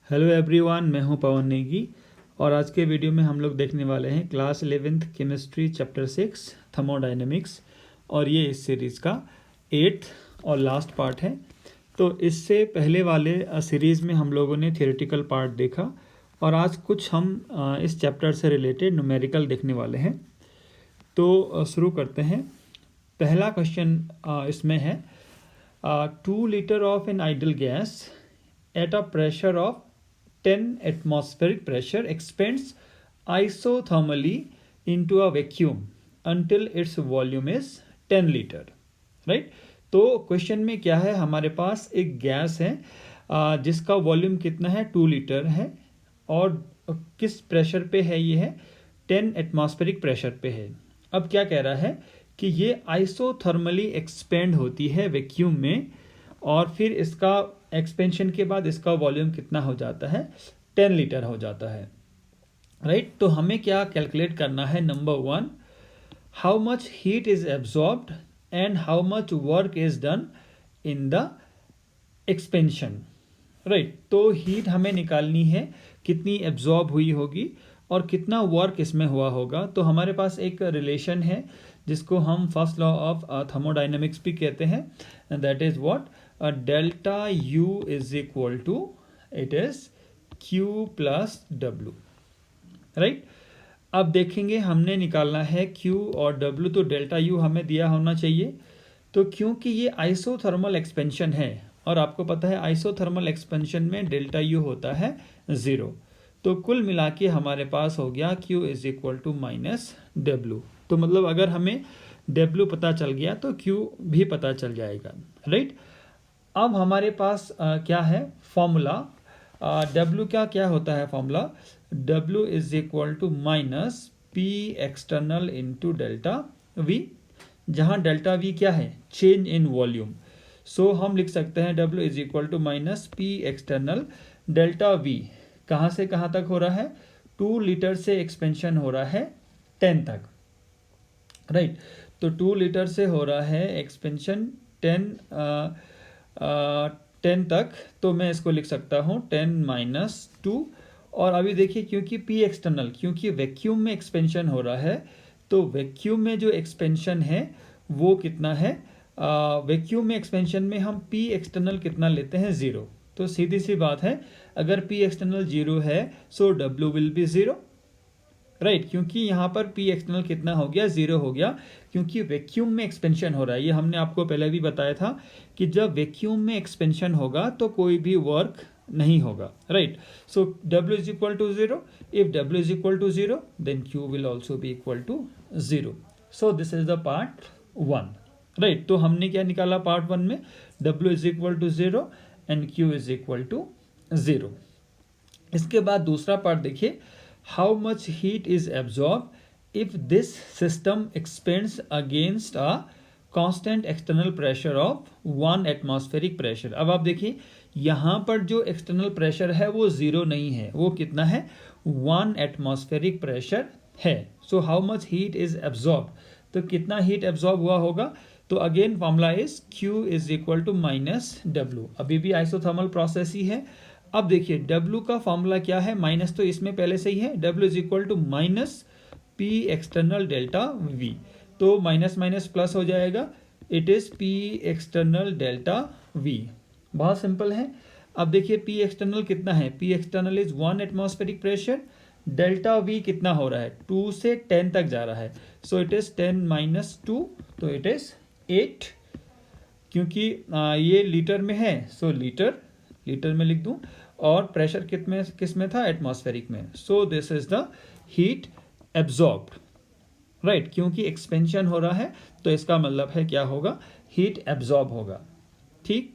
Hello everyone, मैं हूं पवन नेगी और आज के वीडियो में हम लोग देखने वाले हैं class 11th chemistry chapter 6 thermodynamics. और ये इस सीरीज़ का 8th और लास्ट पार्ट है। तो इससे पहले वाले सीरीज़ में हम लोगों ने थियोरेटिकल पार्ट देखा और आज कुछ हम इस चैप्टर से रिलेटेड न्यूमेरिकल देखने वाले हैं। तो शुरू करते हैं। पहला क्वेश्चन इसमें है 2 litre of an ideal gas at a pressure of 10 atmospheric pressure expands isothermally into a vacuum until its volume is 10 liter, right? तो क्वेश्चन में क्या है, हमारे पास एक गैस है जिसका वॉल्यूम कितना है, 2 लीटर है और किस प्रेशर पे है, ये है 10 एटमॉस्फेरिक प्रेशर पे है। अब क्या कह रहा है कि ये आइसोथर्मली एक्सपेंड होती है वैक्यूम में और फिर इसका एक्सपेंशन के बाद इसका वॉल्यूम कितना हो जाता है, 10 लीटर हो जाता है, राइट? तो हमें क्या कैलकुलेट करना है, number 1, how much heat is absorbed and how much work is done in the expansion, right? तो हीट हमें निकालनी है, कितनी एब्जॉर्ब हुई होगी और कितना वर्क इसमें हुआ होगा। तो हमारे पास एक रिलेशन है जिसको हम फर्स्ट लॉ ऑफ थर्मोडायनेमिक्स भी कहते हैं, that is what, delta U is equal to, it is Q plus W, right? अब देखेंगे हमने निकालना है Q और W, तो डेल्टा U हमें दिया होना चाहिए। तो क्योंकि ये आइसोथर्मल एक्सपेंशन है और आपको पता है आइसोथर्मल एक्सपेंशन में डेल्टा U होता है 0, तो कुल मिला के हमारे पास हो गया Q is equal to minus W। तो मतलब अगर हमें W पता चल गया तो Q भी पता चल जाएगा, राइट? अब हमारे पास क्या है फॉर्मूला, W का क्या होता है formula, W is equal to minus P external into delta V, जहाँ डेल्टा V क्या है, चेंज इन वॉल्यूम। सो हम लिख सकते हैं W is equal to minus P external delta V, कहाँ से कहाँ तक हो रहा है, 2 लीटर से एक्सपेंशन हो रहा है 10 तक, राइट? तो 2 लीटर से हो रहा है एक्सपेंशन 10 तक, तो मैं इसको लिख सकता हूँ 10 माइनस 2। और अभी देखिए क्योंकि P एक्सटर्नल, क्योंकि वैक्यूम में एक्सपेंशन हो रहा है, तो वैक्यूम में जो एक्सपेंशन है वो कितना है, वैक्यूम में एक्सपेंशन में हम P एक्सटर्नल कितना लेते हैं, 0। तो सीधी सी बात है, अगर P एक्सटर्नल 0 है सो W विल बी 0, राइट? क्योंकि यहाँ पर P एक्सटर्नल कितना हो गया, 0 हो गया, क्योंकि वैक्यूम में एक्सपेंशन हो रहा है। ये हमने आपको पहले भी बताया था कि जब वैक्यूम में एक्सपेंशन होगा तो कोई भी वर्क नहीं होगा, right? So W is equal to 0, if W is equal to 0 then Q will also be equal to 0। So this is the part 1, right? तो हमने क्या निकाला पार्ट 1 में, W is equal to 0 and Q is equal to 0। इसके बाद दूसरा part देखिए, how much heat is absorbed if this system expands against a constant external pressure of 1 atmospheric pressure। अब आप देखिए यहाँ पर जो एक्सटर्नल प्रेशर है वो 0 नहीं है, वो कितना है, 1 एटमॉस्फेरिक प्रेशर है। So how much heat is absorb, तो कितना हीट एब्जॉर्ब हुआ होगा, तो again formula is Q is equal to minus W। अभी भी आइसोथर्मल प्रोसेस ही है। अब देखिए W का फॉर्मूला क्या है, माइनस तो इसमें पहले से ही है, W is equal to minus P external delta V, तो माइनस माइनस प्लस हो जाएगा, it is P external delta V। बहुत सिंपल है। अब देखिए P एक्सटर्नल कितना है, P external is 1 atmospheric pressure, delta V कितना हो रहा है, 2 से 10 तक जा रहा है, सो इट इज 10 माइनस 2, तो इट इज 8। क्योंकि ये लीटर में है सो लीटर में लिख दूं, और प्रेशर किस में था, एटमॉस्फेरिक में। सो this is the heat absorbed, right? क्योंकि एक्सपेंशन हो रहा है तो इसका मतलब है क्या होगा, हीट एब्जॉर्ब होगा, ठीक?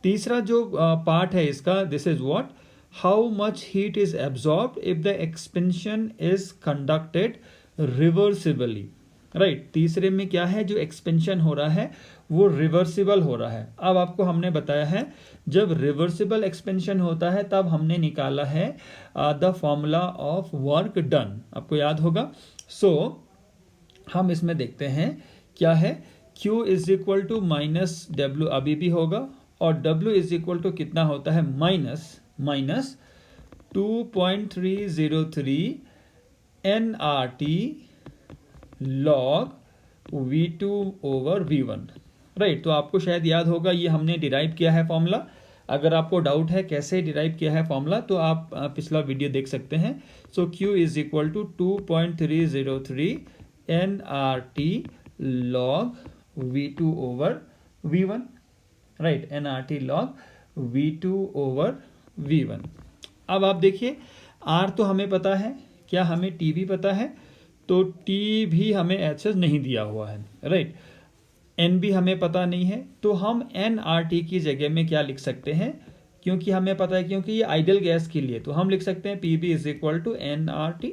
तीसरा जो पार्ट है इसका, this is what, how much heat is absorbed if the expansion is conducted reversibly, right? तीसरे में क्या है, जो एक्सपेंशन हो रहा है वो रिवर्सिबल हो रहा है। अब आपको हमने बताया है जब रिवर्सिबल एक्सपेंशन होता है तब हमने निकाला है the formula of work done, आपको याद होगा। सो हम इसमें देखते हैं क्या है, Q is equal to minus W अभी भी होगा, और W इज इक्वल टू कितना होता है, minus 2.303 nRT log V2 over V1, right. तो आपको शायद याद होगा ये हमने डिराइव किया है फॉर्मूला। अगर आपको डाउट है कैसे डिराइव किया है फॉर्मूला तो आप पिछला वीडियो देख सकते हैं। So Q is equal to 2.303 nRT log V2 over V1, right, nRT log V2 over V1। अब आप देखिए R तो हमें पता है, क्या हमें T भी पता है? तो T भी हमें ऐसे नहीं दिया हुआ है, राइट। N भी हमें पता नहीं है, तो हम nRT की जगह में क्या लिख सकते हैं? क्योंकि हमें पता है, क्योंकि ये आइडियल गैस के लिए, तो हम लिख सकते हैं PB is equal to nRT।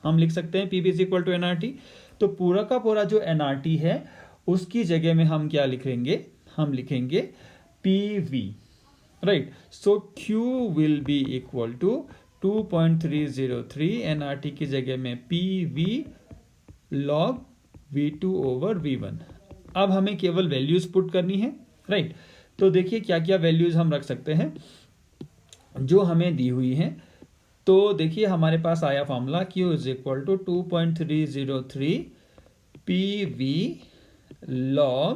हम लिख सकते हैं PB is equal to nRT। तो पूरा का पूरा जो nRT है उसकी जगह में हम क्या लिखेंगे? हम लिखेंगे PV, right. So Q will be equal to 2.303 nRT की जगह में PV log V2 over V1। अब हमें केवल वैल्यूज पुट करनी है, राइट। तो देखिए क्या क्या वैल्यूज हम रख सकते हैं जो हमें दी हुई हैं। तो देखिए हमारे पास आया formula Q is equal to 2.303 PV log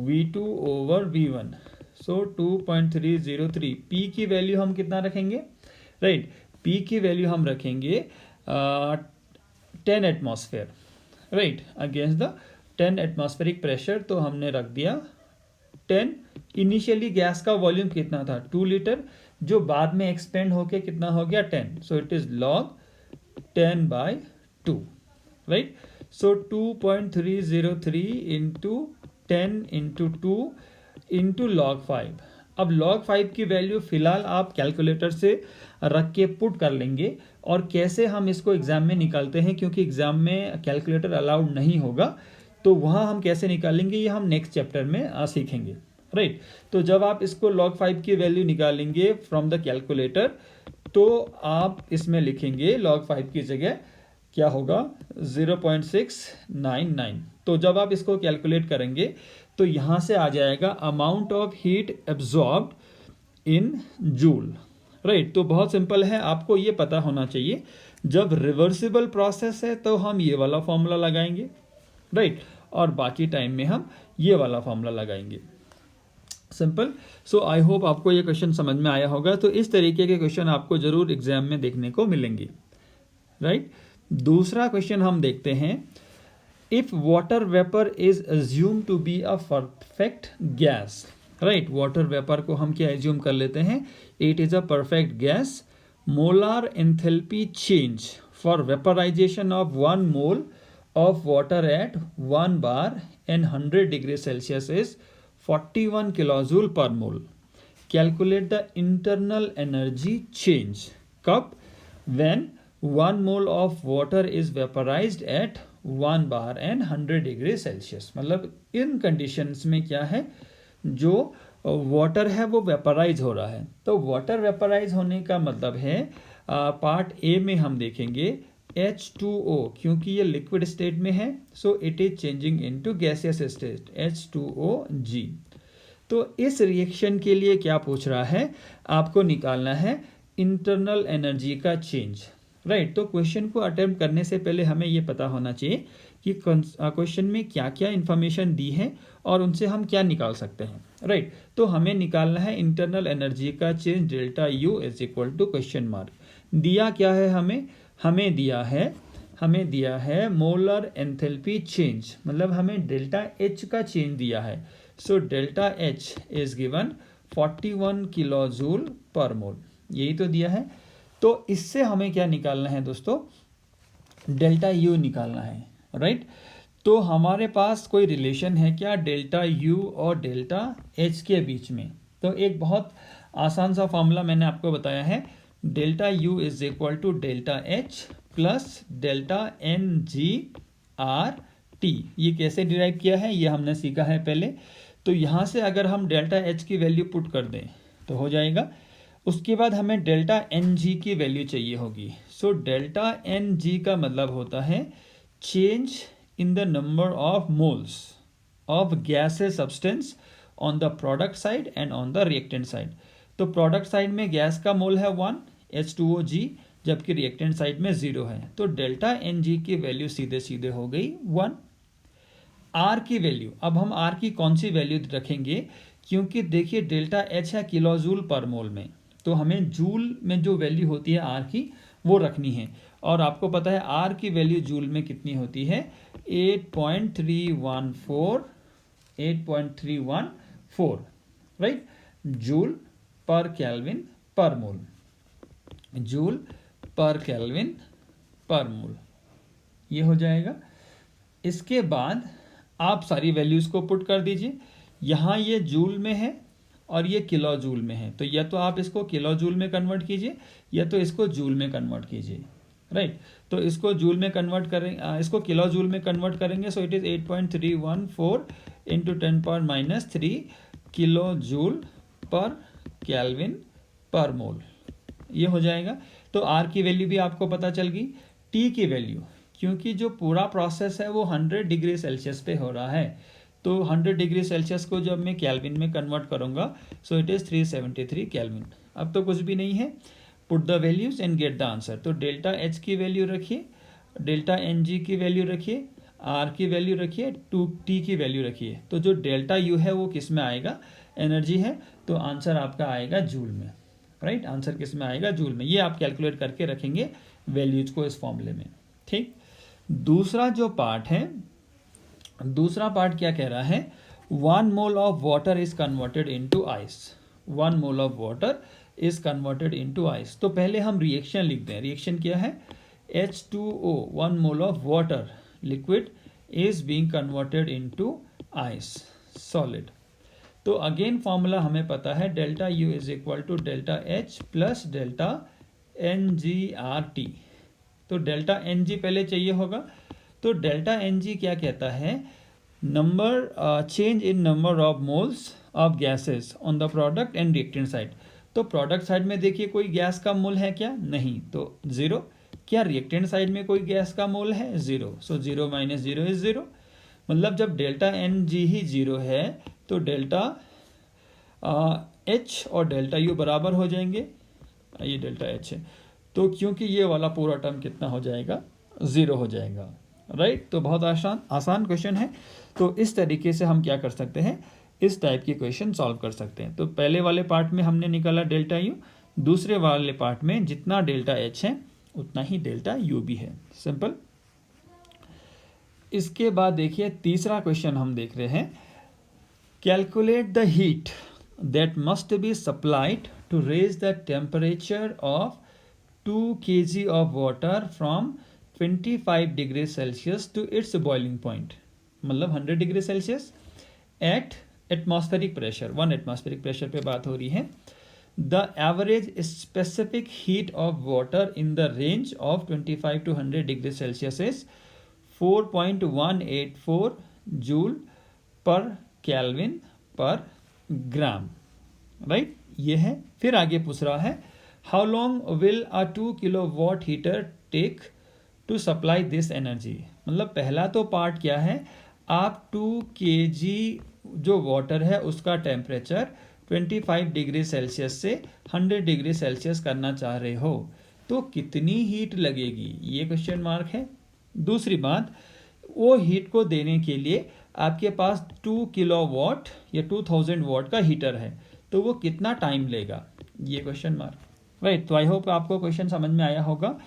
V2 over V1। So 2.303 P की वैल्यू हम कितना रखेंगे, राइट। P की वैल्यू हम रखेंगे 10 atmosphere, right, against the 10 atmospheric pressure. तो हमने रख दिया 10। इनिशियली गैस का वॉल्यूम कितना था? 2 लीटर, जो बाद में एक्सपेंड होके कितना हो गया? 10। सो it is log 10/2, right. So 2.303 into 10 into 2 into log 5। अब log 5 की वैल्यू फिलहाल आप कैलकुलेटर से रख के पुट कर लेंगे। और कैसे हम इसको एग्जाम में निकालते हैं, क्योंकि एग्जाम में कैलकुलेटर अलाउड नहीं होगा, तो वहाँ हम कैसे निकालेंगे ये हम नेक्स्ट चैप्टर में सीखेंगे, राइट। तो जब आप इसको log 5 की वैल्यू निकालेंगे फ्रॉम द कैलकुलेटर, तो आप इसमें लिखेंगे log 5 की जगह क्या होगा? 0.699। तो जब आप इसको कैलकुलेट करेंगे तो यहाँ से आ जाएगा amount of heat absorbed in joule, right. तो बहुत सिंपल है, आपको ये पता होना चाहिए जब रिवर्सिबल प्रोसेस है तो हम ये वाला फॉर्मूला लगाएंगे, राइट, और बाकी टाइम में हम ये वाला फॉर्मूला लगाएंगे। सिंपल। सो आई होप आपको ये क्वेश्चन समझ में आया होगा। तो इस तरीके के क्वेश्चन आपको जरूर एग्जाम में देखने को मिलेंगे, राइट। दूसरा क्वेश्चन हम देखते हैं। If water vapour is assume to be a perfect gas, right. Water vapour को हम क्या एज्यूम कर लेते हैं? It is a perfect gas. Molar enthalpy change for vaporisation of 1 mole of water at 1 bar and 100 degrees Celsius is 41 kilojoule per mole. Calculate the internal energy change. कब? When 1 mole of water is vaporized at 1 bar and 100 degrees Celsius। मतलब इन conditions में क्या है, जो water है वो vaporise हो रहा है। तो वाटर वेपराइज होने का मतलब है पार्ट ए में हम देखेंगे H2O, क्योंकि ये लिक्विड स्टेट में है, सो it is changing into gaseous state H2OG। तो इस रिएक्शन के लिए क्या पूछ रहा है? आपको निकालना है इंटरनल एनर्जी का चेंज, राइट। तो क्वेश्चन को अटेम्प्ट करने से पहले हमें ये पता होना चाहिए कि क्वेश्चन में क्या क्या इन्फॉर्मेशन दी है और उनसे हम क्या निकाल सकते हैं, राइट। तो हमें निकालना है इंटरनल एनर्जी का change delta U is equal to question mark. दिया क्या है हमें? हमें दिया है मोलर एंथैल्पी चेंज, मतलब हमें डेल्टा H का चेंज दिया है। So delta H is given 41 kilojoule पर मोल, यही तो दिया है। तो इससे हमें क्या निकालना है दोस्तों? डेल्टा U निकालना है, राइट। तो हमारे पास कोई रिलेशन है क्या डेल्टा U और डेल्टा H के बीच में? तो एक बहुत आसान सा फॉर्मूला मैंने आपको बताया है। Delta U is equal to delta H plus delta NGRT। ये कैसे डिराइव किया है ये हमने सीखा है पहले। तो यहाँ से अगर हम डेल्टा H की वैल्यू पुट कर दें तो हो जाएगा। उसके बाद हमें डेल्टा NG की वैल्यू चाहिए होगी। सो डेल्टा NG का मतलब होता है change in the number of moles of gases substance on the product side and on the reactant side. तो प्रोडक्ट साइड में गैस का मोल है 1, H2OG, जबकि रिएक्टेंट साइड में 0 है। तो डेल्टा NG की वैल्यू सीधे सीधे हो गई 1। R की वैल्यू, अब हम R की कौन सी वैल्यू रखेंगे, क्योंकि देखिए डेल्टा H है किलो जूल पर मोल में, तो हमें जूल में जो वैल्यू होती है R की वो रखनी है। और आपको पता है R की वैल्यू जूल में कितनी होती है, 8.314 right, joule per kelvin per मोल, joule per kelvin per mole, ये हो जाएगा। इसके बाद आप सारी वैल्यूज़ को पुट कर दीजिए। यहाँ ये जूल में है और ये किलो जूल में है, तो या तो आप इसको किलो जूल में कन्वर्ट कीजिए या तो इसको जूल में कन्वर्ट कीजिए, राइट। तो इसको जूल में कन्वर्ट करेंगे, इसको किलो जूल में कन्वर्ट करेंगे, so it is 8.314 into 10⁻³ kilo joule per kelvin per mole, ये हो जाएगा। तो R की वैल्यू भी आपको पता चल गई। T की वैल्यू, क्योंकि जो पूरा प्रोसेस है वो 100 डिग्री सेल्सियस पे हो रहा है, तो 100 डिग्री सेल्सियस को जब मैं केल्विन में कन्वर्ट करूंगा, सो इट इज़ 373 केल्विन। अब तो कुछ भी नहीं है, put the values and get the answer. तो डेल्टा H की वैल्यू रखिए, डेल्टा NG की वैल्यू रखिए, R की वैल्यू रखिए, T की वैल्यू रखिए। तो जो डेल्टा U है वो किस में आएगा, एनर्जी है, तो आंसर आपका आएगा जूल में, राइट। आंसर किस में आएगा, जूल में। ये आप कैलकुलेट करके रखेंगे वैल्यूज को इस फॉर्मूले में, ठीक। दूसरा जो पार्ट है, दूसरा पार्ट क्या कह रहा है, 1 mole of water is converted into ice, 1 mole of water is converted into ice. तो पहले हम रिएक्शन लिख दें। रिएक्शन क्या है, H2O 1 mole of water liquid is being converted into ice solid. तो अगेन फॉर्मूला हमें पता है, delta U is equal to delta H plus delta NGRT। तो डेल्टा NG पहले चाहिए होगा, तो डेल्टा NG क्या कहता है, number change in number of moles of gases on the product and reactant side. तो प्रोडक्ट साइड में देखिए कोई गैस का मोल है क्या, नहीं, तो 0। क्या रिएक्टेंट साइड में कोई गैस का मोल है, 0, सो 0 माइनस 0 इज 0। मतलब जब डेल्टा NG ही 0 है तो डेल्टा H और डेल्टा U बराबर हो जाएंगे, ये डेल्टा H है, तो क्योंकि ये वाला पूरा टर्म कितना हो जाएगा, 0 हो जाएगा, राइट। तो बहुत आसान क्वेश्चन है। तो इस तरीके से हम क्या कर सकते हैं, इस टाइप के क्वेश्चन सॉल्व कर सकते हैं। तो पहले वाले पार्ट में हमने निकाला डेल्टा U, दूसरे वाले पार्ट में जितना डेल्टा H है उतना ही डेल्टा U भी है, सिंपल। इसके बाद देखिए तीसरा क्वेश्चन हम देख रहे हैं, calculate the heat that must be supplied to raise the temperature of 2 kg of water from 25 degree Celsius to its boiling point, मतलब 100 degree Celsius at atmospheric pressure, 1 atmospheric pressure पे बात हो रही है। The average specific heat of water in the range of 25 to 100 degree Celsius is 4.184 joule per kelvin per gram, right, ये है। फिर आगे पूछ रहा है, how long will a 2 kilowatt heater take to supply this energy. मतलब पहला तो पार्ट क्या है, आप 2 kg जो वाटर है उसका टेम्परेचर 25 डिग्री सेल्सियस से 100 डिग्री सेल्सियस करना चाह रहे हो, तो कितनी हीट लगेगी, ये क्वेश्चन मार्क है। दूसरी बात, वो हीट को देने के लिए आपके पास 2 किलोवाट या 2000 वाट का हीटर है, तो वो कितना टाइम लेगा, ये क्वेश्चन मार्क, राइट। तो आई होप आपको क्वेश्चन समझ में आया होगा।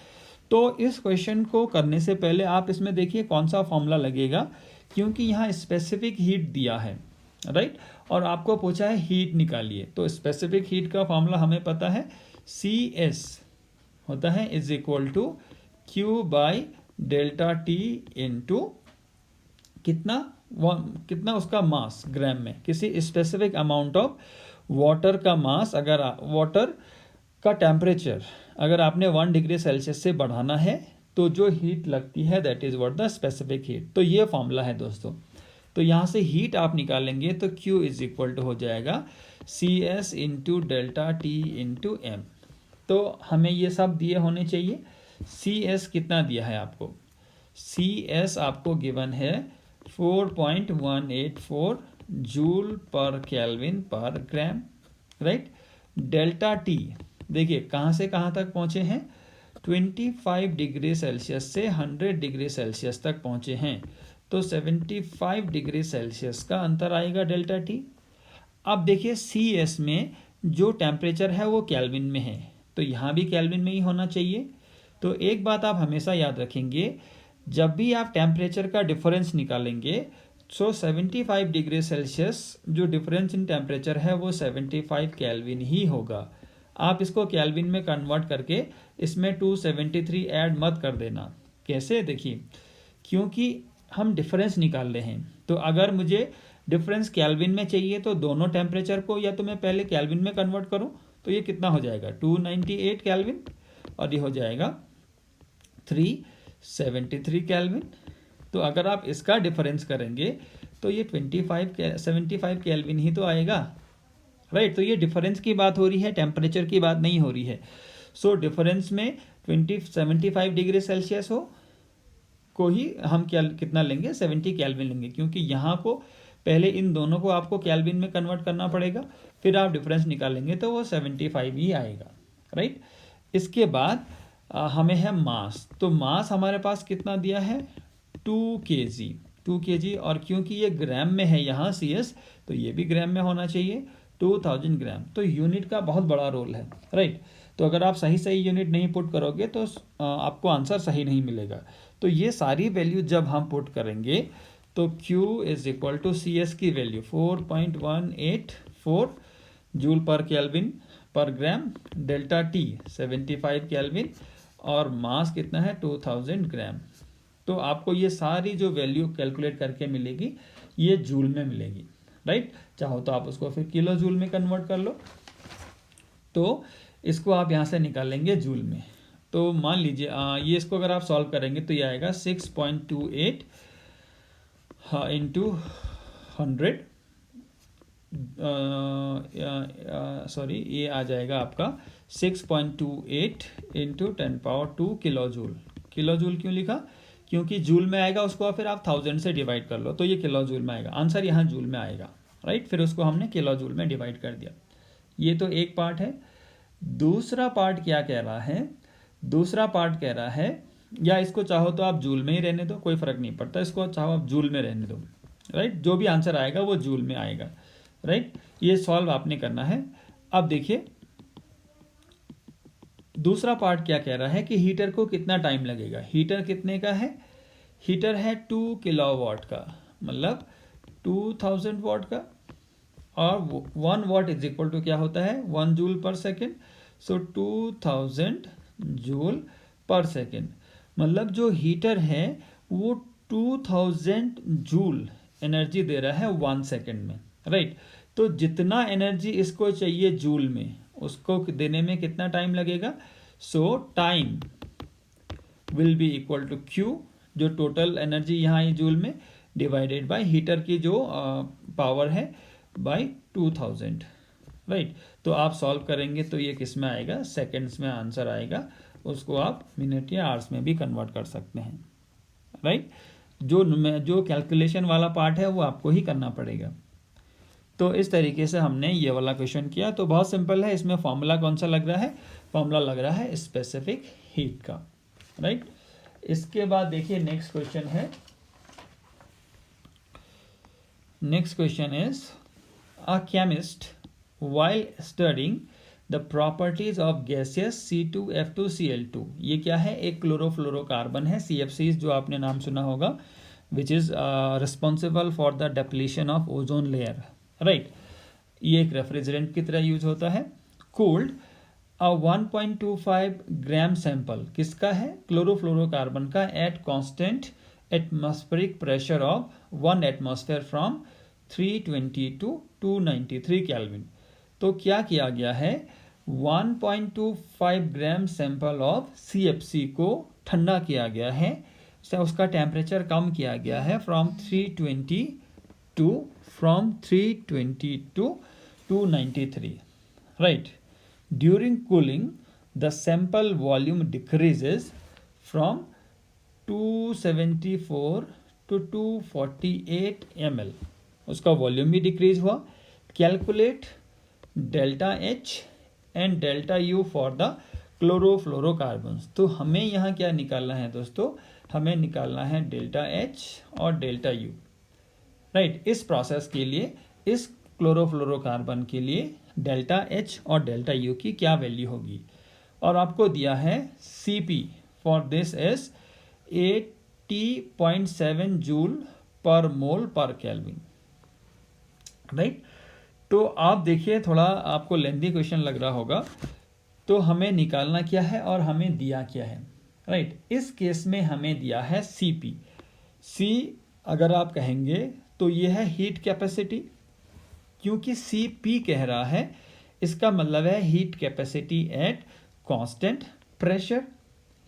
तो इस क्वेश्चन को करने से पहले आप इसमें देखिए कौन सा फॉर्मूला लगेगा, क्योंकि यहाँ स्पेसिफिक हीट दिया है, राइट, और आपको पूछा है हीट निकालिए। तो स्पेसिफिक हीट का फॉर्मूला हमें पता है, CS होता है is equal to Q by delta T into कितना उसका मास ग्राम में, किसी स्पेसिफिक अमाउंट ऑफ वाटर का मास, अगर वाटर का टेम्परेचर अगर आपने 1 डिग्री सेल्सियस से बढ़ाना है तो जो हीट लगती है that is what the specific heat. तो ये फॉर्मूला है दोस्तों। तो यहाँ से हीट आप निकालेंगे तो Q इज इक्वल टू हो जाएगा CS into delta T into M। तो हमें ये सब दिए होने चाहिए। CS कितना दिया है आपको, CS आपको गिवन है 4.184 joule per kelvin per gram, right. Delta T देखिए कहाँ से कहाँ तक पहुँचे हैं, 25 डिग्री सेल्सियस से 100 डिग्री सेल्सियस तक पहुँचे हैं, तो 75 डिग्री सेल्सियस का अंतर आएगा डेल्टा टी। अब देखिए सी एस में जो टेम्परेचर है वो केल्विन में है, तो यहाँ भी केल्विन में ही होना चाहिए। तो एक बात आप हमेशा याद रखेंगे, जब भी आप टेम्परेचर का डिफरेंस निकालेंगे, सो 75 डिग्री सेल्सियस जो डिफरेंस इन टेम्परेचर है वो 75 केल्विन ही होगा। आप इसको केल्विन में कन्वर्ट करके इसमें 273 ऐड मत कर देना। कैसे, देखिए क्योंकि हम डिफरेंस निकाल रहे हैं, तो अगर मुझे डिफरेंस केल्विन में चाहिए तो दोनों टेम्परेचर को या तो मैं पहले केल्विन में कन्वर्ट करूं, तो ये कितना हो जाएगा 298 केल्विन, और ये हो जाएगा 373 केल्विन। तो अगर आप इसका डिफरेंस करेंगे तो ये 75 केल्विन ही तो आएगा, राइट। तो ये डिफरेंस की बात हो रही है, टेम्परेचर की बात नहीं हो रही है। सो डिफरेंस में 75 डिग्री सेल्सियस हो को ही हम कितना लेंगे, 70 केल्विन लेंगे, क्योंकि यहाँ को पहले इन दोनों को आपको केल्विन में कन्वर्ट करना पड़ेगा, फिर आप डिफरेंस निकालेंगे तो वो 75 ही आएगा, राइट। इसके बाद हमें है मास, तो मास हमारे पास कितना दिया है 2 kg, और क्योंकि ये ग्राम में है यहाँ CS, तो ये भी ग्राम में होना चाहिए 2000 ग्राम। तो यूनिट का बहुत बड़ा रोल है, राइट। तो अगर आप सही यूनिट नहीं पुट करोगे तो आपको आंसर सही नहीं मिलेगा। तो ये सारी वैल्यू जब हम पुट करेंगे तो Q is equal to CS की value 4.184 joule per kelvin per gram, delta T 75 kelvin, और मास कितना है 2000 ग्राम। तो आपको ये सारी जो वैल्यू कैलकुलेट करके मिलेगी ये जूल में मिलेगी, राइट। चाहो तो आप उसको फिर किलो जूल में कन्वर्ट कर लो, तो इसको आप यहाँ से निकालेंगे जूल में। तो मान लीजिए ये इसको अगर आप सॉल्व करेंगे तो ये आएगा 6.28 इंटू 100, सॉरी ये आ जाएगा आपका 6.28 into 10⁻² kilo joule. Kilo joule क्यों लिखा, क्योंकि जूल में आएगा, उसको फिर आप 1000 से डिवाइड कर लो तो ये किलो जूल में आएगा, आंसर यहाँ जूल में आएगा, राइट। फिर उसको हमने किलो जूल में डिवाइड कर दिया। ये तो एक पार्ट है। दूसरा पार्ट क्या कह रहा है, दूसरा पार्ट कह रहा है, या इसको चाहो तो आप जूल में ही रहने दो, कोई फर्क नहीं पड़ता, इसको चाहो आप जूल में रहने दो, राइट। जो भी आंसर आएगा वो जूल में आएगा, राइट। ये सॉल्व आपने करना है। अब देखिए दूसरा पार्ट क्या कह रहा है कि हीटर को कितना टाइम लगेगा। हीटर कितने का है, हीटर है 2 किलोवाट का, मतलब 2000 वाट का, और 1 वाट इज इक्वल टू क्या होता है 1 जूल पर सेकेंड। सो 2000 जूल पर सेकेंड, मतलब जो हीटर है वो 2000 जूल एनर्जी दे रहा है 1 सेकेंड में, राइट। तो जितना एनर्जी इसको चाहिए जूल में, उसको देने में कितना टाइम लगेगा। So time will be equal to Q, जो टोटल एनर्जी यहाँ आई जूल में, डिवाइडेड बाय हीटर की जो पावर है बाय 2000, राइट। तो आप सॉल्व करेंगे तो ये किस में आएगा, सेकेंड्स में आंसर आएगा, उसको आप मिनट या आवर्स में भी कन्वर्ट कर सकते हैं, राइट। जो कैलकुलेशन वाला पार्ट है वो आपको ही करना पड़ेगा। तो इस तरीके से हमने ये वाला क्वेश्चन किया। तो बहुत सिंपल है, इसमें फॉर्मूला कौन सा लग रहा है, फॉर्मूला लग रहा है स्पेसिफिक हीट का, राइट। इसके बाद देखिए नेक्स्ट क्वेश्चन है, next question is a chemist while studying the properties of gases C2F2Cl2, ये क्या है, एक क्लोरोफ्लोरोकार्बन है, CFC जो आपने नाम सुना होगा, which is responsible for the depletion of ozone layer, right. ये एक रेफ्रिजरेंट की तरह यूज होता है। कूल्ड अ 1.25 ग्राम सैंपल किसका है, क्लोरोफ्लोरोकार्बन का, at constant atmospheric pressure of 1 atmosphere from 320 to 293 kelvin. तो क्या किया गया है, 1.25 ग्राम सैंपल ऑफ CFC को ठंडा किया गया है, उसका टेम्परेचर कम किया गया है from 320 to 293, right. During cooling the sample volume decreases from 274 to 248 ml, उसका वॉल्यूम भी डिक्रीज हुआ। Calculate delta H and delta U for the chlorofluorocarbons. तो हमें यहाँ क्या निकालना है दोस्तों, हमें निकालना है डेल्टा एच और डेल्टा यू, राइट। इस प्रोसेस के लिए, इस क्लोरोफ्लोरोकार्बन के लिए डेल्टा एच और डेल्टा यू की क्या वैल्यू होगी, और आपको दिया है Cp for this is 80.7 joule per mole पर केल्विन, राइट। तो आप देखिए, थोड़ा आपको लेंथी क्वेश्चन लग रहा होगा, तो हमें निकालना क्या है और हमें दिया क्या है, राइट। इस केस में हमें दिया है Cp। C अगर आप कहेंगे तो ये है हीट कैपेसिटी, क्योंकि Cp कह रहा है, इसका मतलब है heat capacity at constant pressure.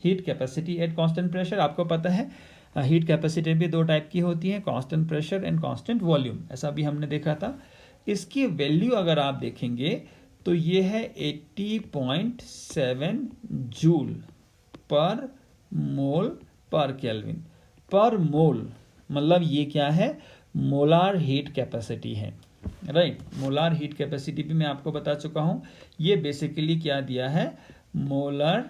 Heat capacity at constant pressure, आपको पता है हीट कैपेसिटी भी दो टाइप की होती है, constant pressure and constant volume, ऐसा भी हमने देखा था। इसकी वैल्यू अगर आप देखेंगे तो ये है 80.7 जूल पर मोल पर केल्विन। पर मोल मतलब ये क्या है, मोलार हीट कैपेसिटी है, राइट। मोलार हीट कैपेसिटी भी मैं आपको बता चुका हूँ। ये बेसिकली क्या दिया है, मोलर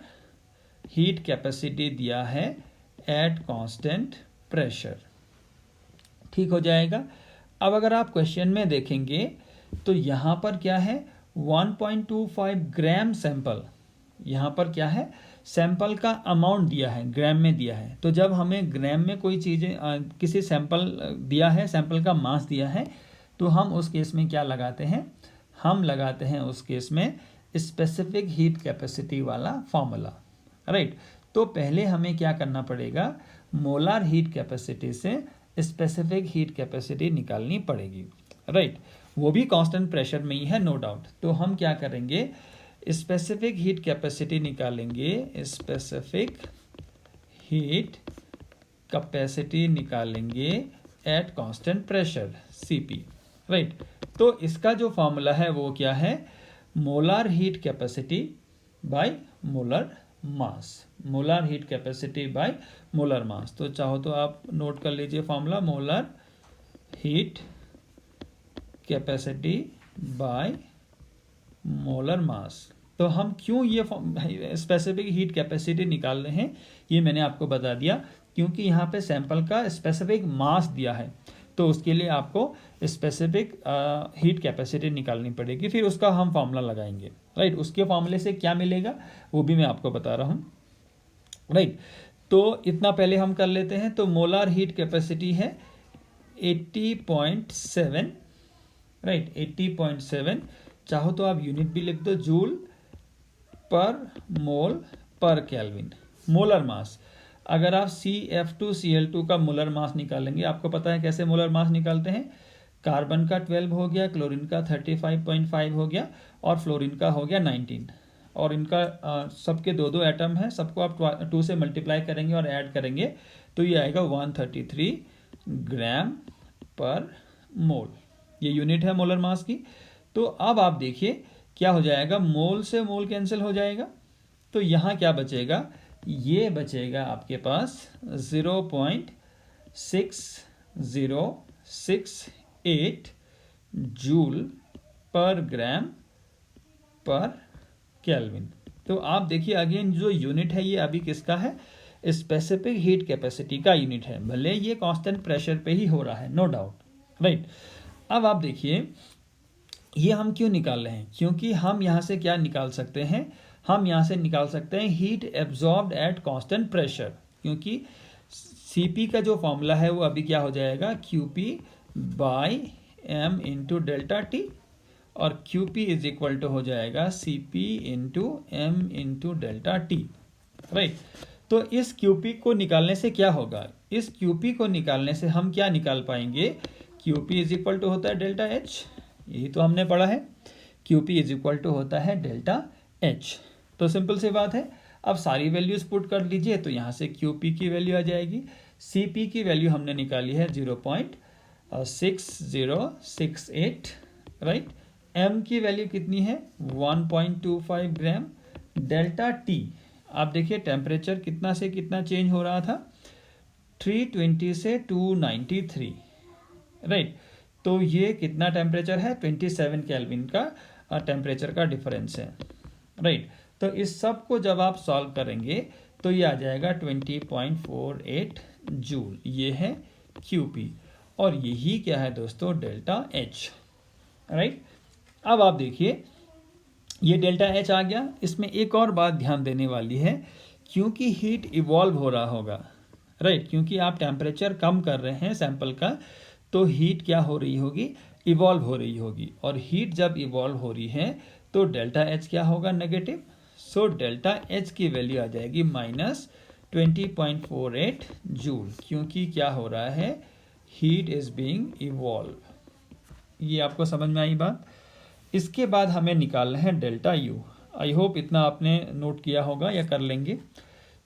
हीट कैपेसिटी दिया है एट कांस्टेंट प्रेशर, ठीक हो जाएगा। अब अगर आप क्वेश्चन में देखेंगे तो यहाँ पर क्या है, 1.25 ग्राम सैंपल, यहाँ पर क्या है, सैंपल का अमाउंट दिया है, ग्राम में दिया है। तो जब हमें ग्राम में कोई चीज़ें किसी सैंपल दिया है, सैंपल का मास दिया है, तो हम उस केस में क्या लगाते हैं, हम लगाते हैं उस केस में स्पेसिफिक हीट कैपेसिटी वाला फॉर्मूला, राइट। तो पहले हमें क्या करना पड़ेगा, मोलार हीट कैपेसिटी से स्पेसिफिक हीट कैपेसिटी निकालनी पड़ेगी, राइट। वो भी कांस्टेंट प्रेशर में ही है, नो डाउट। तो हम क्या करेंगे, स्पेसिफिक हीट कैपेसिटी निकालेंगे, स्पेसिफिक हीट कैपेसिटी निकालेंगे at constant pressure Cp, right. तो इसका जो फॉर्मूला है वो क्या है, molar heat capacity by molar mass, molar heat capacity by molar mass. तो चाहो तो आप नोट कर लीजिए formula, molar heat capacity by molar mass. तो हम क्यों ये स्पेसिफिक हीट कैपेसिटी निकाल रहे हैं, ये मैंने आपको बता दिया, क्योंकि यहाँ पे सैंपल का स्पेसिफिक मास दिया है, तो उसके लिए आपको स्पेसिफिक हीट कैपेसिटी निकालनी पड़ेगी, फिर उसका हम फॉर्मूला लगाएंगे, राइट। उसके फॉर्मूले से क्या मिलेगा वो भी मैं आपको बता रहा हूँ, राइट। तो इतना पहले हम कर लेते हैं। तो मोलार हीट कैपेसिटी है 80.7, राइट, 80.7। चाहो तो आप यूनिट भी लिख दो, जूल पर मोल पर केल्विन। मोलर मास, अगर आप CF2Cl2 का मोलर मास निकालेंगे, आपको पता है कैसे मोलर मास निकालते हैं, कार्बन का 12 हो गया, क्लोरीन का 35.5 हो गया और फ्लोरीन का हो गया 19, और इनका सबके दो दो एटम है, सबको आप 2 से मल्टीप्लाई करेंगे और ऐड करेंगे तो ये आएगा 133 ग्राम पर मोल, ये यूनिट है मोलर मास की। तो अब आप देखिए क्या हो जाएगा, मोल से मोल कैंसिल हो जाएगा, तो यहाँ क्या बचेगा, ये बचेगा आपके पास 0.6068 जूल पर ग्राम पर केल्विन। तो आप देखिए अगेन जो यूनिट है ये अभी किसका है, स्पेसिफिक हीट कैपेसिटी का यूनिट है, भले ये कांस्टेंट प्रेशर पे ही हो रहा है, नो डाउट, राइट। अब आप देखिए ये हम क्यों निकाल रहे हैं, क्योंकि हम यहाँ से क्या निकाल सकते हैं, हम यहाँ से निकाल सकते हैं heat absorbed at constant pressure, क्योंकि Cp का जो फॉर्मूला है वो अभी क्या हो जाएगा, Qp by m into delta T, और Qp इज इक्वल टू हो जाएगा Cp into m into delta T, right. तो इस Qp को निकालने से क्या होगा, इस Qp को निकालने से हम क्या निकाल पाएंगे, Qp इज इक्वल टू होता है डेल्टा H, यही तो हमने पढ़ा है, Qp इज इक्वल टू होता है डेल्टा H। तो सिंपल सी बात है, अब सारी वैल्यूज पुट कर लीजिए, तो यहाँ से Qp की वैल्यू आ जाएगी, Cp की वैल्यू हमने निकाली है 0.6068, राइट। m की वैल्यू कितनी है 1.25 ग्राम, डेल्टा T आप देखिए टेम्परेचर कितना से कितना चेंज हो रहा था, 320 से 293, राइट। तो ये कितना टेम्परेचर है, 27 केल्विन का टेम्परेचर का डिफरेंस है, राइट। तो इस सब को जब आप सॉल्व करेंगे तो ये आ जाएगा 20.48 जूल, ये है QP, और यही क्या है दोस्तों, डेल्टा H, राइट। अब आप देखिए ये डेल्टा H आ गया। इसमें एक और बात ध्यान देने वाली है, क्योंकि हीट इवॉल्व हो रहा होगा, राइट, क्योंकि आप टेम्परेचर कम कर रहे हैं सैंपल का, तो हीट क्या हो रही होगी, इवॉल्व हो रही होगी, और हीट जब इवॉल्व हो रही है तो डेल्टा H क्या होगा, नेगेटिव। सो डेल्टा H की वैल्यू आ जाएगी -20.48 जूल, क्योंकि क्या हो रहा है, हीट इज बीइंग इवॉल्व। ये आपको समझ में आई बात। इसके बाद हमें निकालना है डेल्टा U। आई होप इतना आपने नोट किया होगा या कर लेंगे।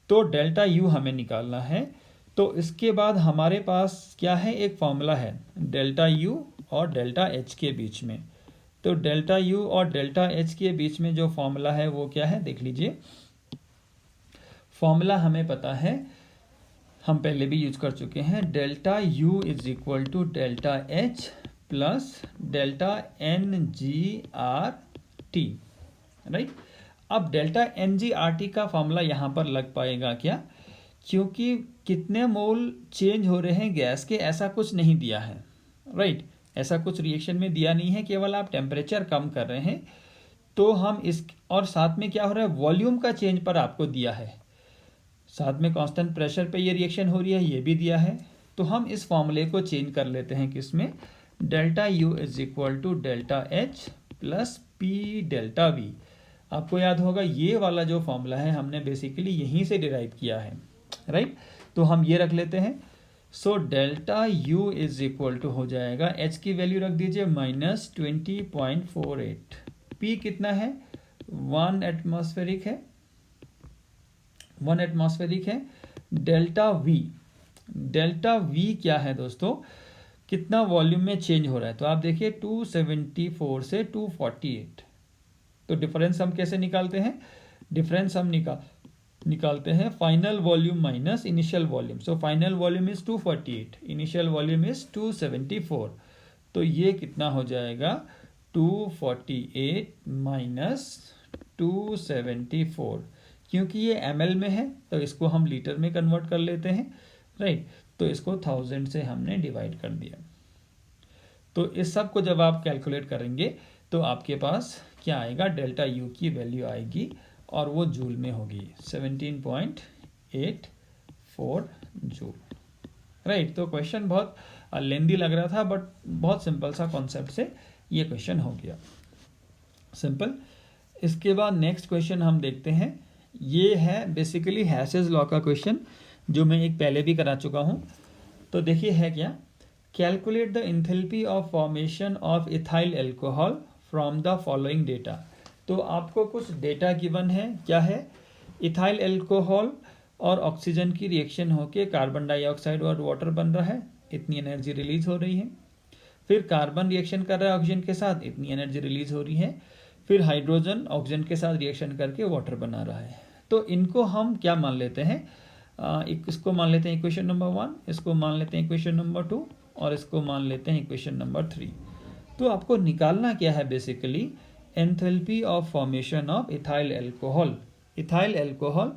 तो डेल्टा U हमें निकालना है। तो इसके बाद हमारे पास क्या है, एक फॉर्मूला है डेल्टा U और डेल्टा H के बीच में। तो डेल्टा U और डेल्टा H के बीच में जो फॉर्मूला है वो क्या है, देख लीजिए। फॉर्मूला हमें पता है, हम पहले भी यूज कर चुके हैं, delta U is equal to delta H plus delta NGRT, right. अब डेल्टा NGRT का फॉर्मूला यहाँ पर लग पाएगा क्या, क्योंकि कितने मोल चेंज हो रहे हैं गैस के ऐसा कुछ नहीं दिया है, राइट, ऐसा कुछ रिएक्शन में दिया नहीं है, केवल आप टेम्परेचर कम कर रहे हैं। तो हम इस, और साथ में क्या हो रहा है, वॉल्यूम का चेंज पर आपको दिया है, साथ में कांस्टेंट प्रेशर पे ये रिएक्शन हो रही है, ये भी दिया है। तो हम इस फॉर्मूले को चेंज कर लेते हैं किसमें, delta U is equal to delta H plus P delta V। आपको याद होगा ये वाला जो फॉर्मूला है हमने बेसिकली यहीं से डिराइव किया है, राइट। तो हम ये रख लेते हैं। So delta U is equal to हो जाएगा, H की वैल्यू रख दीजिए -20.48, P कितना है, 1 एटमॉस्फेरिक है, 1 एटमॉस्फेरिक है। डेल्टा V क्या है दोस्तों, कितना वॉल्यूम में चेंज हो रहा है। तो आप देखिए 274 से 248, तो डिफरेंस हम कैसे निकालते हैं, डिफरेंस हम निकालते हैं final volume minus initial volume. So final volume is 248, initial volume is 274, तो ये कितना हो जाएगा, 248 माइनस 274, क्योंकि ये ml में है तो इसको हम लीटर में कन्वर्ट कर लेते हैं, राइट। तो इसको 1000 से हमने डिवाइड कर दिया। तो इस सब को जब आप कैलकुलेट करेंगे तो आपके पास क्या आएगा, डेल्टा U की वैल्यू आएगी और वो जूल में होगी 17.84 जूल, राइट। तो क्वेश्चन बहुत लेंदी लग रहा था, बट बहुत सिंपल सा कॉन्सेप्ट से ये क्वेश्चन हो गया, सिंपल। इसके बाद नेक्स्ट क्वेश्चन हम देखते हैं, ये है बेसिकली हैशेस लॉ का क्वेश्चन, जो मैं एक पहले भी करा चुका हूँ। तो देखिए है क्या, calculate the enthalpy of formation of ethyl alcohol from the following data. तो आपको कुछ डेटा गिवन है, क्या है, इथाइल एल्कोहल और ऑक्सीजन की रिएक्शन होके कार्बन डाइऑक्साइड और वाटर बन रहा है, इतनी एनर्जी रिलीज हो रही है। फिर कार्बन रिएक्शन कर रहा है ऑक्सीजन के साथ, इतनी एनर्जी रिलीज हो रही है। फिर हाइड्रोजन ऑक्सीजन के साथ रिएक्शन करके वाटर बना रहा है। तो इनको हम क्या मान लेते हैं, इसको मान लेते हैं इक्वेशन नंबर 1, इसको मान लेते हैं इक्वेशन नंबर 2, और इसको मान लेते हैं इक्वेशन नंबर 3। तो आपको निकालना क्या है, basically enthalpy of formation of ethyl alcohol. Ethyl alcohol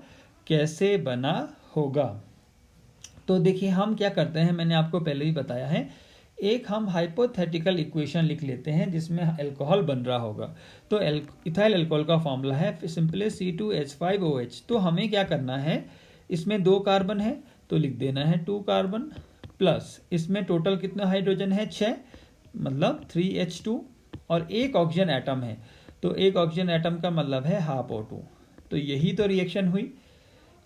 कैसे बना होगा। तो देखिए हम क्या करते हैं, मैंने आपको पहले ही बताया है, एक हम हाइपोथेटिकल इक्वेशन लिख लेते हैं जिसमें एल्कोहल बन रहा होगा। तो इथाइल एल्कोहल का फॉर्मूला है सिंपली C2H5OH। तो हमें क्या करना है, इसमें 2 कार्बन है तो लिख देना है 2 कार्बन, प्लस इसमें टोटल कितना हाइड्रोजन है, 6, मतलब 3H2, और एक ऑक्सीजन एटम है, तो एक ऑक्सीजन एटम का मतलब है हाफ O2। तो यही तो रिएक्शन हुई।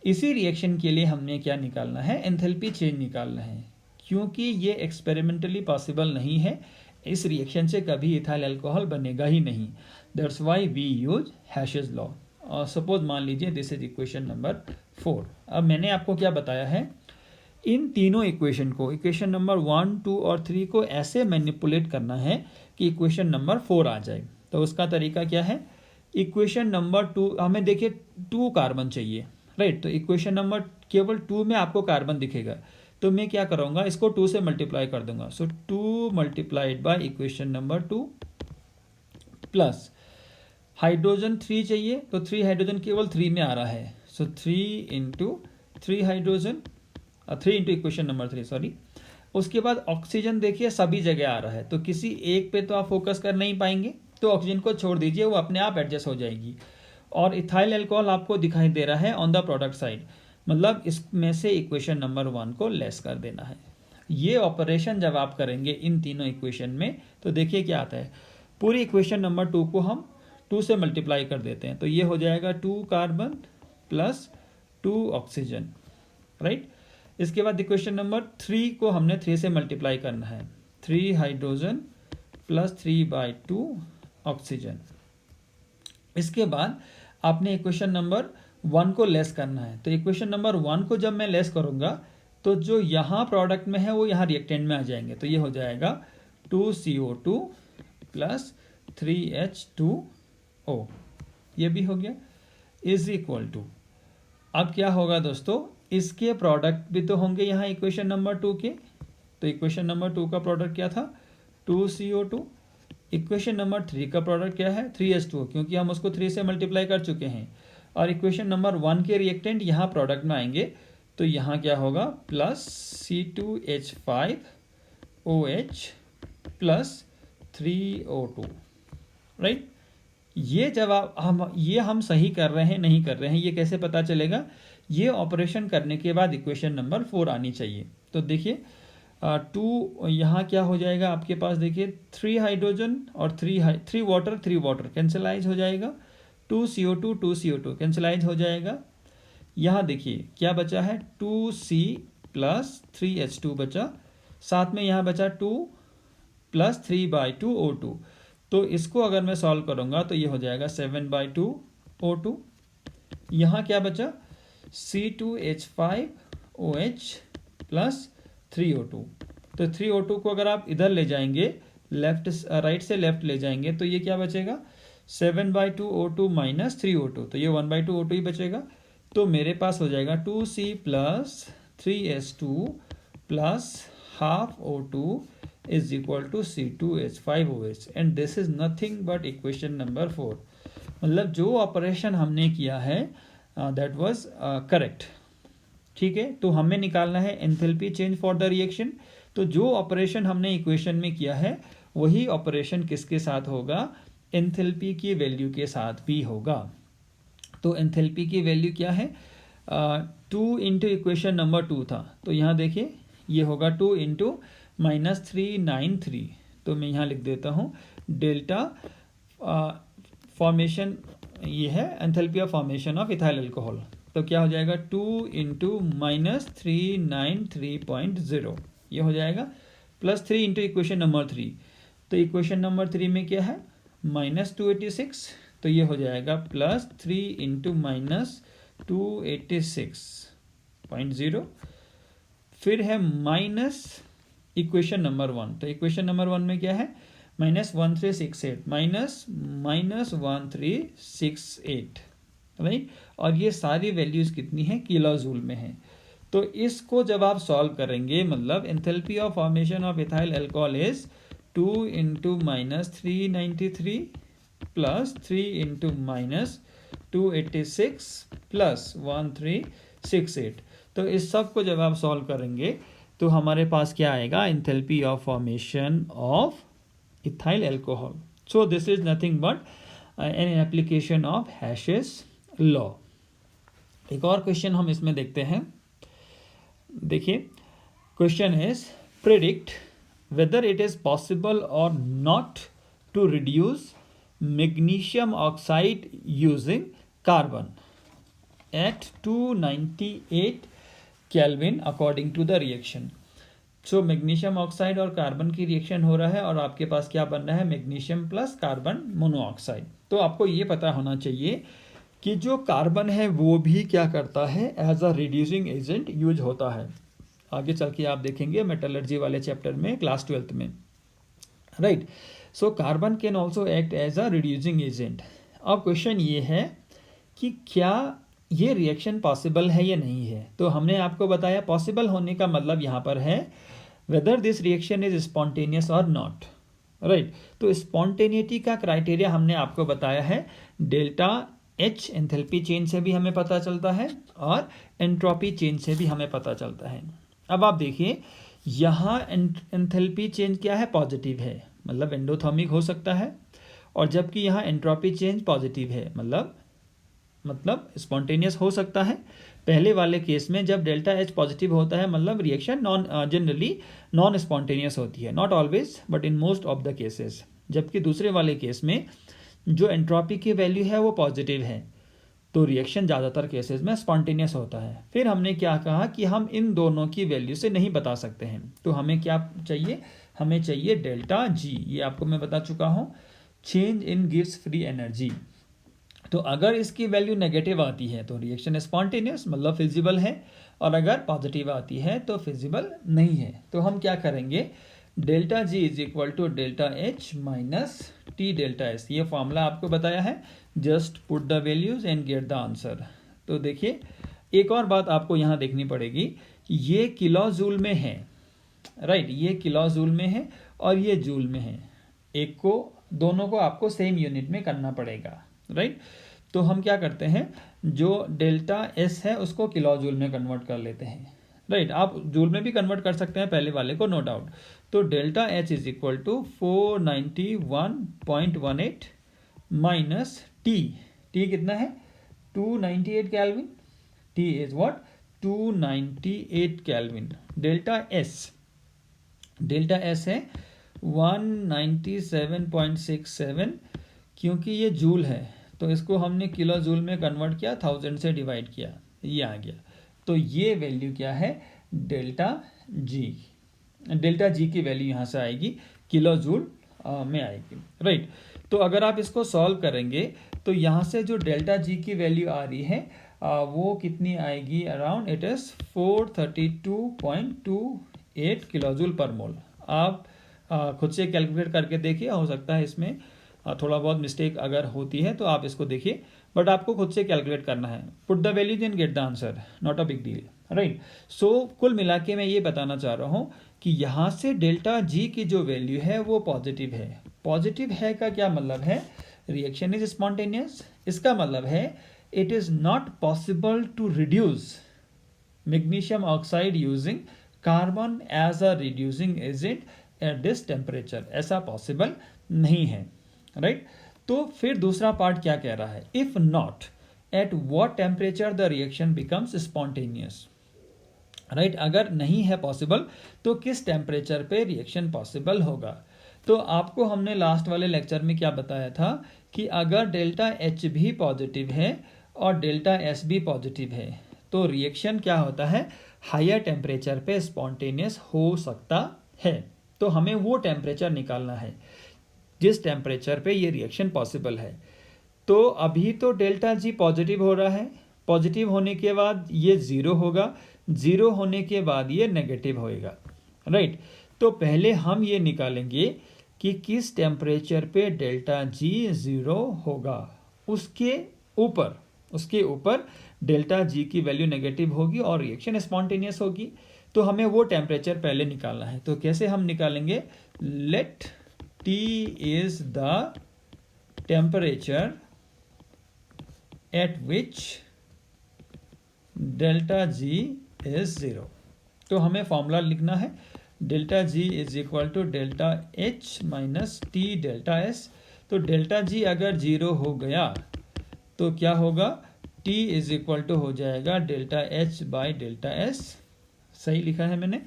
इसी रिएक्शन के लिए हमने क्या निकालना है, एंथैल्पी चेंज निकालना है, क्योंकि ये एक्सपेरिमेंटली पॉसिबल नहीं है, इस रिएक्शन से कभी इथाइल अल्कोहल बनेगा ही नहीं। That's why we use Hess's law. और सपोज मान लीजिए दिस इज इक्वेशन नंबर 4। अब मैंने आपको क्या बताया है, इन तीनों इक्वेशन को, इक्वेशन नंबर 1, 2 और 3 को ऐसे मैनिपुलेट करना है कि इक्वेशन नंबर 4 आ जाए। तो उसका तरीका क्या है, इक्वेशन नंबर 2 हमें देखिए 2 कार्बन चाहिए, राइट। तो इक्वेशन नंबर केवल 2 में आपको कार्बन दिखेगा, तो मैं क्या करूँगा, इसको 2 से मल्टीप्लाई कर दूंगा। सो 2 multiplied by equation number 2 plus hydrogen 3 चाहिए, तो 3 हाइड्रोजन केवल 3 में आ रहा है, सो 3 into 3 hydrogen, 3 into equation number 3 sorry. उसके बाद ऑक्सीजन देखिए सभी जगह आ रहा है, तो किसी एक पे तो आप फोकस कर नहीं पाएंगे, तो ऑक्सीजन को छोड़ दीजिए, वो अपने आप एडजस्ट हो जाएगी। और इथाइल अल्कोहल आपको दिखाई दे रहा है ऑन द प्रोडक्ट साइड, मतलब इसमें से इक्वेशन नंबर 1 को लेस कर देना है। ये ऑपरेशन जब आप करेंगे इन तीनों इक्वेशन में, तो देखिए क्या आता है, पूरी इक्वेशन नंबर 2 को हम 2 से मल्टीप्लाई कर देते हैं, तो ये हो जाएगा 2 कार्बन प्लस 2 ऑक्सीजन, राइट। इसके बाद इक्वेशन नंबर 3 को हमने 3 से मल्टीप्लाई करना है, 3 हाइड्रोजन प्लस 3/2 ऑक्सीजन। इसके बाद आपने इक्वेशन नंबर 1 को लेस करना है, तो इक्वेशन नंबर 1 को जब मैं लेस करूंगा तो जो यहाँ प्रोडक्ट में है वो यहाँ रिएक्टेंट में आ जाएंगे, तो ये हो जाएगा 2CO2 प्लस 3H2O, ये भी हो गया, इज इक्वल टू, अब क्या होगा दोस्तों, इसके प्रोडक्ट भी तो होंगे यहाँ इक्वेशन नंबर 2 के, तो इक्वेशन नंबर 2 का प्रोडक्ट क्या था 2CO2, इक्वेशन नंबर 3 का प्रोडक्ट क्या है 3H2O, क्योंकि हम उसको 3 से मल्टीप्लाई कर चुके हैं, और इक्वेशन नंबर 1 के रिएक्टेंट यहाँ प्रोडक्ट में आएंगे, तो यहाँ क्या होगा plus C2H5OH plus 3O2, right. ये जब हम सही कर रहे हैं नहीं कर रहे हैं ये कैसे पता चलेगा, ये ऑपरेशन करने के बाद इक्वेशन नंबर 4 आनी चाहिए। तो देखिए 2 यहाँ क्या हो जाएगा आपके पास, देखिए 3 हाइड्रोजन और 3 वाटर कैंसलाइज हो जाएगा, 2CO2 कैंसलाइज हो जाएगा। यहाँ देखिए क्या बचा है 2C प्लस 3H2 बचा, साथ में यहाँ बचा 2 प्लस 3/2 O2, तो इसको अगर मैं सॉल्व करूँगा तो ये हो जाएगा 7/2 O2। यहाँ क्या बचा C2H5OH प्लस 3O2, तो 3O2 को अगर आप इधर ले जाएंगे राइट से लेफ्ट ले जाएंगे तो ये क्या बचेगा 7/2 O2 माइनस 3O2, तो ये 1/2 O2 ही बचेगा, तो मेरे पास हो जाएगा 2C plus 3H2 plus half O2 is equal to C2H5OH, and this is nothing but equation number 4। मतलब जो ऑपरेशन हमने किया है दैट वाज करेक्ट, ठीक है। तो हमें निकालना है enthalpy change for the reaction, तो जो ऑपरेशन हमने इक्वेशन में किया है वही ऑपरेशन किसके साथ होगा, एंथैल्पी की वैल्यू के साथ भी होगा। तो एंथैल्पी की वैल्यू क्या है 2 इंटू इक्वेशन नंबर 2 था, तो यहाँ देखिए ये होगा 2 इंटू -393, तो मैं यहाँ लिख देता हूँ डेल्टा फॉर्मेशन, ये है enthalpy of formation of ethyl alcohol, तो क्या हो जाएगा 2 इंटू -393.0, ये हो जाएगा प्लस 3 इंटू इक्वेशन नंबर 3, तो इक्वेशन नंबर 3 में क्या है -286, तो ये हो जाएगा प्लस 3 इंटू -286.0, फिर है माइनस इक्वेशन नंबर 1, तो इक्वेशन नंबर 1 में क्या है -1368 -1368, राइट, और ये सारी वैल्यूज कितनी है किलो जूल में है। तो इसको जब आप सॉल्व करेंगे मतलब enthalpy of formation of ethyl alcohol is 2 into -393 plus 3 into -286 plus 1368, तो इस सब को जब आप सॉल्व करेंगे तो हमारे पास क्या आएगा enthalpy of formation of ethyl alcohol. So this is nothing but an application of Hess's law. एक और क्वेश्चन हम इसमें देखते हैं, देखिए question is predict whether it is possible और not to reduce magnesium oxide using carbon at 298 kelvin according to the reaction. So magnesium oxide और carbon की रिएक्शन हो रहा है और आपके पास क्या बन रहा है मैग्नीशियम प्लस कार्बन मोनोऑक्साइड। तो आपको ये पता होना चाहिए कि जो कार्बन है वो भी क्या करता है as a reducing agent use होता है। आगे चल के आप देखेंगे मेटलर्जी वाले चैप्टर में क्लास 12th में, right. So carbon can also act as a reducing agent. अब क्वेश्चन ये है कि क्या ये रिएक्शन पॉसिबल है या नहीं है। तो हमने आपको बताया पॉसिबल होने का मतलब यहाँ पर है whether this reaction is spontaneous और नॉट। राइट। तो स्पॉन्टेनिटी का क्राइटेरिया हमने आपको बताया है, डेल्टा एच एंथैल्पी चेंज से भी हमें पता चलता है और एंट्रोपी चेंज से भी हमें पता चलता है। अब आप देखिए यहाँ एंथैल्पी चेंज क्या है, पॉजिटिव है, मतलब एंडोथर्मिक हो सकता है, और जबकि यहाँ एंट्रोपी चेंज पॉजिटिव है, मतलब स्पॉन्टेनियस हो सकता है। पहले वाले केस में जब डेल्टा एच पॉजिटिव होता है मतलब रिएक्शन जनरली नॉन स्पॉन्टेनियस होती है, not always but in most of the cases. जबकि दूसरे वाले केस में जो एंट्रोपी की वैल्यू है वो पॉजिटिव है, तो रिएक्शन ज़्यादातर केसेस में स्पॉन्टेनियस होता है। फिर हमने क्या कहा कि हम इन दोनों की वैल्यू से नहीं बता सकते हैं, तो हमें क्या चाहिए, हमें चाहिए डेल्टा जी। ये आपको मैं बता चुका हूँ, change in gives free energy. तो अगर इसकी वैल्यू नेगेटिव आती है तो रिएक्शन स्पॉन्टेनियस मतलब फिजिबल है, और अगर पॉजिटिव आती है तो फिजिबल नहीं है। तो हम क्या करेंगे, delta G is equal to delta H minus T delta S, ये फॉर्मूला आपको बताया है, just put the values and get the answer. तो देखिए एक और बात आपको यहाँ देखनी पड़ेगी, ये किलो जूल में है, राइट, ये किलो जूल में है और ये जूल में है, दोनों को आपको सेम यूनिट में करना पड़ेगा, राइट। तो हम क्या करते हैं, जो डेल्टा एस है उसको किलो जूल में कन्वर्ट कर लेते हैं, राइट। आप जूल में भी कन्वर्ट कर सकते हैं पहले वाले को, नो डाउट। तो delta H is equal to 491.18 minus T, T कितना है 298 kelvin, T is what 298 kelvin. Delta S है 197.67, क्योंकि ये जूल है तो इसको हमने किलो जूल में कन्वर्ट किया, 1000 से डिवाइड किया, ये आ गया। तो ये वैल्यू क्या है, डेल्टा जी की वैल्यू यहाँ से आएगी, किलो जूल में आएगी, राइट। तो अगर आप इसको सॉल्व करेंगे तो यहाँ से जो डेल्टा जी की वैल्यू आ रही है वो कितनी आएगी, around it is 432.28 kilo joule per mole. आप खुद से कैलकुलेट करके देखिए, हो सकता है इसमें थोड़ा बहुत मिस्टेक अगर होती है तो आप इसको देखिए, बट आपको खुद से कैलकुलेट करना है। Put the values and get the answer, not a big deal, right. So कुल मिला के मैं ये बताना चाह रहा हूँ कि यहाँ से डेल्टा जी की जो वैल्यू है वो पॉजिटिव है। पॉजिटिव है का क्या मतलब है, रिएक्शन इज स्पॉन्टेनियस, इसका मतलब है it is not possible to reduce magnesium oxide using carbon as a reducing agent at this temperature, ऐसा पॉसिबल नहीं है, राइट। तो फिर दूसरा पार्ट क्या कह रहा है, if not at what temperature the reaction becomes spontaneous, right. अगर नहीं है पॉसिबल तो किस टेम्परेचर पे रिएक्शन पॉसिबल होगा। तो आपको हमने लास्ट वाले लेक्चर में क्या बताया था कि अगर डेल्टा एच भी पॉजिटिव है और डेल्टा एस भी पॉजिटिव है तो रिएक्शन क्या होता है, हायर टेम्परेचर पे स्पॉन्टेनियस हो सकता है। तो हमें वो टेम्परेचर निकालना है जिस टेम्परेचर पे ये रिएक्शन पॉसिबल है। तो अभी तो डेल्टा जी पॉजिटिव हो रहा है, पॉजिटिव होने के बाद ये ज़ीरो होगा, ज़ीरो होने के बाद ये नेगेटिव होएगा, राइट। तो पहले हम ये निकालेंगे कि किस टेम्परेचर पे डेल्टा जी ज़ीरो होगा, उसके ऊपर डेल्टा जी की वैल्यू नेगेटिव होगी और रिएक्शन स्पॉन्टेनियस होगी। तो हमें वो टेम्परेचर पहले निकालना है। तो कैसे हम निकालेंगे, late T is the temperature at which delta G is 0। तो हमें फॉर्मूला लिखना है, delta G is equal to delta H minus T delta S। तो डेल्टा G अगर 0 हो गया तो क्या होगा, T इज इक्वल टू हो जाएगा delta H by delta S, सही लिखा है मैंने,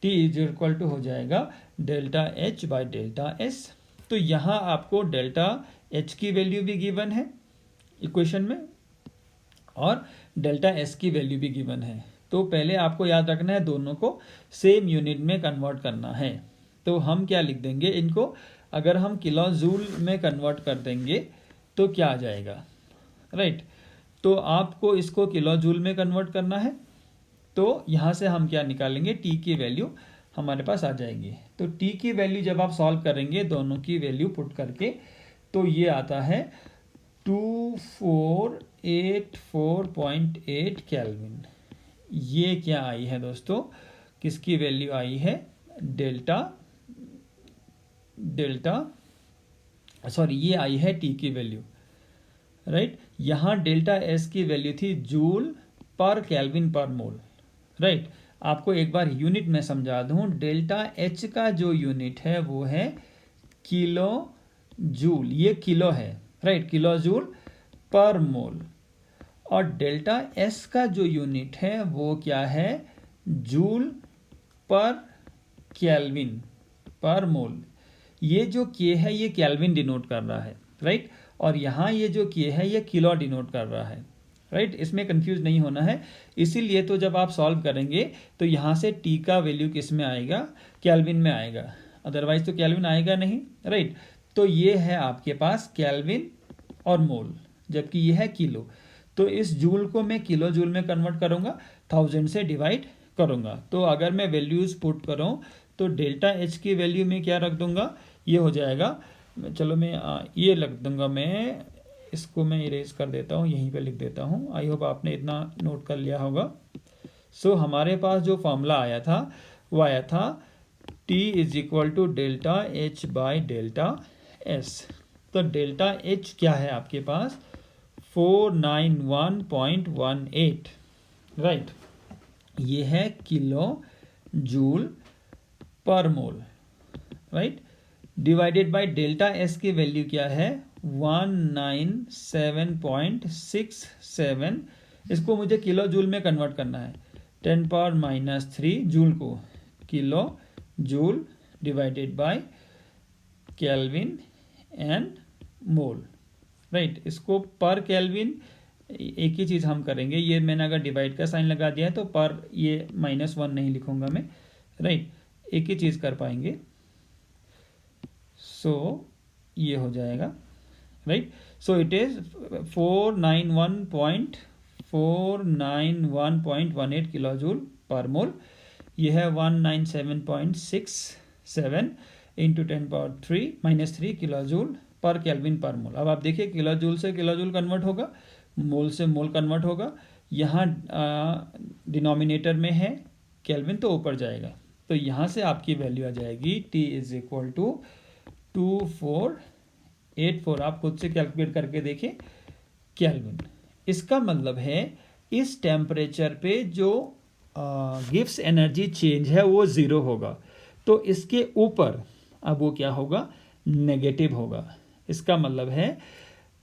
T इज इक्वल टू हो जाएगा delta H by delta S। तो यहाँ आपको डेल्टा H की वैल्यू भी गिवन है इक्वेशन में और डेल्टा S की वैल्यू भी गिवन है। तो पहले आपको याद रखना है दोनों को सेम यूनिट में कन्वर्ट करना है। तो हम क्या लिख देंगे इनको, अगर हम किलो जूल में कन्वर्ट कर देंगे तो क्या आ जाएगा, राइट। तो आपको इसको किलो जूल में कन्वर्ट करना है, तो यहाँ से हम क्या निकालेंगे, टी की वैल्यू हमारे पास आ जाएगी। तो टी की वैल्यू जब आप सॉल्व करेंगे दोनों की वैल्यू पुट करके, तो ये आता है 2484.8 केल्विन। ये क्या आई है दोस्तों, किसकी वैल्यू आई है, डेल्टा डेल्टा, सॉरी ये आई है टी की वैल्यू, राइट। यहाँ डेल्टा एस की वैल्यू थी जूल पर केल्विन पर मोल, राइट। आपको एक बार यूनिट में समझा दूं, डेल्टा एच का जो यूनिट है वो है किलो जूल, ये किलो है, राइट, किलो जूल पर मोल। और डेल्टा एस का जो यूनिट है वो क्या है, joule per kelvin per mole. ये जो के है ये केल्विन डिनोट कर रहा है, राइट। और यहाँ ये जो के है ये किलो डिनोट कर रहा है, राइट। इसमें कंफ्यूज नहीं होना है। इसीलिए तो जब आप सॉल्व करेंगे तो यहाँ से टी का वैल्यू किस में आएगा, केल्विन में आएगा, अदरवाइज तो केल्विन आएगा नहीं, राइट। तो ये है आपके पास केल्विन और मोल, जबकि ये है किलो। तो इस जूल को मैं किलो जूल में कन्वर्ट करूँगा, 1000 से डिवाइड करूँगा। तो अगर मैं वैल्यूज़ पुट करूँ तो डेल्टा एच की वैल्यू में क्या रख दूँगा, ये हो जाएगा, चलो मैं ये रख दूँगा, मैं इसको मैं इरेज कर देता हूँ, यहीं पे लिख देता हूँ। आई होप आपने इतना नोट कर लिया होगा। सो हमारे पास जो फॉर्मूला आया था वो आया था T is equal to delta H by delta S. तो डेल्टा एच क्या है आपके पास, 491.18, राइट। ये है kilo joule per mole, right. Divided by delta S की वैल्यू क्या है, 197.67। इसको मुझे किलो जूल में कन्वर्ट करना है, 10⁻³ जूल को kilo joule divided by kelvin and mole, right. इसको पर केल्विन एक ही चीज़ हम करेंगे, ये मैंने अगर डिवाइड का साइन लगा दिया है तो पर ये -1 नहीं लिखूंगा मैं, राइट। एक ही चीज़ कर पाएंगे, सो ये हो जाएगा, right. So it is 491.18 kilo joule per mole. ये है 197.67 into 10⁻³ kilo joule per kelvin per mole. अब आप देखिए किलो जूल से किलो जूल कन्वर्ट होगा, मोल से मोल कन्वर्ट होगा। यहाँ डिनोमिनेटर में है केल्विन तो ऊपर जाएगा, तो यहाँ से आपकी वैल्यू आ जाएगी T इज इक्वल टू 2484। आप खुद से कैलकुलेट करके देखें केल्विन। इसका मतलब है इस टेम्परेचर पे जो गिव्स एनर्जी चेंज है वो 0 होगा, तो इसके ऊपर अब वो क्या होगा, नेगेटिव होगा। इसका मतलब है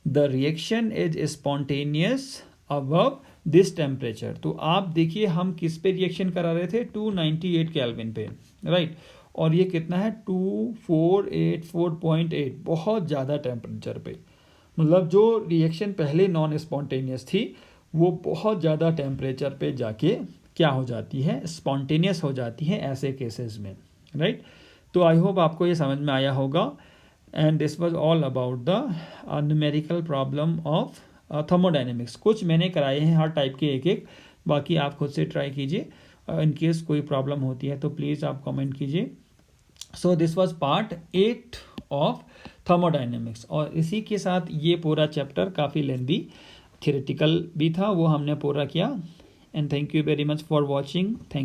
the reaction is spontaneous above this temperature. तो आप देखिए हम किस पे रिएक्शन करा रहे थे, 298 केल्विन पे, राइट। और ये कितना है, 2484.8, बहुत ज़्यादा टेम्परेचर पे। मतलब जो रिएक्शन पहले नॉन स्पॉन्टेनियस थी वो बहुत ज़्यादा टेम्परेचर पे जाके क्या हो जाती है, स्पॉन्टेनियस हो जाती है ऐसे केसेस में, राइट। तो आई होप आपको ये समझ में आया होगा। And this was all about the numerical problem of thermodynamics. कुछ मैंने कराए हैं हर टाइप के एक, बाकी आप खुद से ट्राई कीजिए। इन केस कोई प्रॉब्लम होती है तो प्लीज़ आप कमेंट कीजिए। So this was part 8 of thermodynamics. और इसी के साथ ये पूरा चैप्टर काफ़ी लेंदी थियोरेटिकल भी था, वो हमने पूरा किया। And thank you very much for watching. Thank